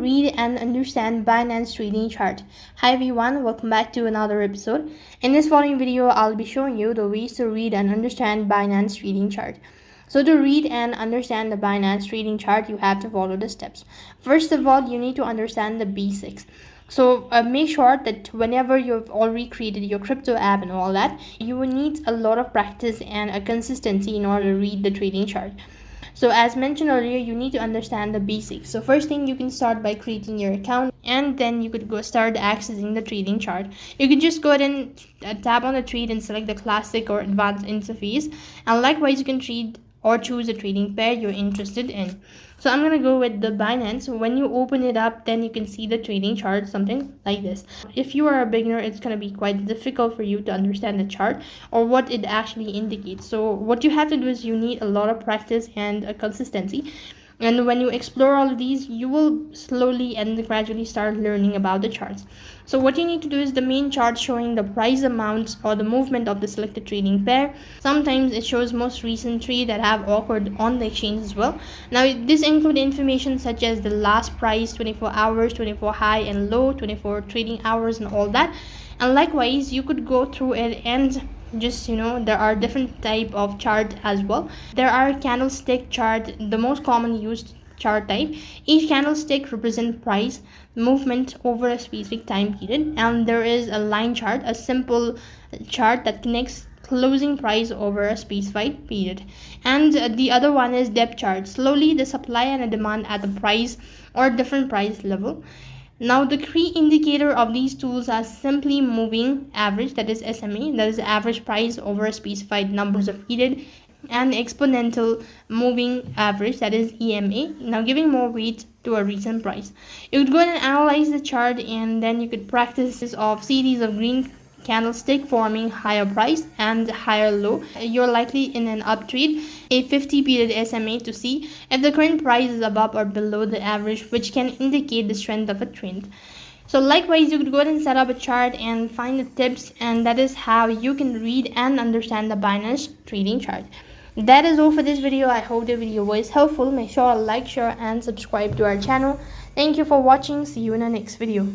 read and understand Binance trading chart. Hi everyone, welcome back to another episode. In this following video, I'll be showing you the ways to read and understand Binance trading chart. So to read and understand the Binance trading chart, you have to follow the steps. First of all, you need to understand the basics. So make sure that whenever you've already created your crypto app and all that, you will need a lot of practice and a consistency in order to read the trading chart. So as mentioned earlier, you need to understand the basics. So first thing, you can start by creating your account, and then you could go start accessing the trading chart. You can just go ahead and tap on the trade and select the classic or advanced interface, and likewise you can trade or choose a trading pair you're interested in. So I'm gonna go with the Binance. When you open it up, then you can see the trading chart, something like this. If you are a beginner, it's gonna be quite difficult for you to understand the chart or what it actually indicates. So what you have to do is you need a lot of practice and a consistency. And when you explore all of these, you will slowly and gradually start learning about the charts. So what you need to do is the main chart showing the price amounts or the movement of the selected trading pair. Sometimes it shows most recent trade that have occurred on the exchange as well. Now this includes information such as the last price, 24 hours, 24 high and low, 24 trading hours and all that. And likewise, you could go through it and just there are different type of chart as well. There are candlestick chart, the most commonly used chart type. Each candlestick represent price movement over a specific time period, and there is a line chart, a simple chart that connects closing price over a specified period. And the other one is depth chart, slowly the supply and the demand at the price or different price level. Now the key indicator of these tools are simply moving average, that is SMA, that is average price over a specified numbers of period, and exponential moving average, that is EMA, now giving more weight to a recent price. You could go and analyze the chart, and then you could practice this of series of green candlestick forming higher price and higher low. You're likely in an uptrend, a 50 period SMA, to see if the current price is above or below the average, which can indicate the strength of a trend. So likewise, you could go ahead and set up a chart and find the tips, and that is how you can read and understand the Binance trading chart. That is all for this video. I hope the video was helpful. Make sure to like, share and subscribe to our channel. Thank you for watching. See you in the next video.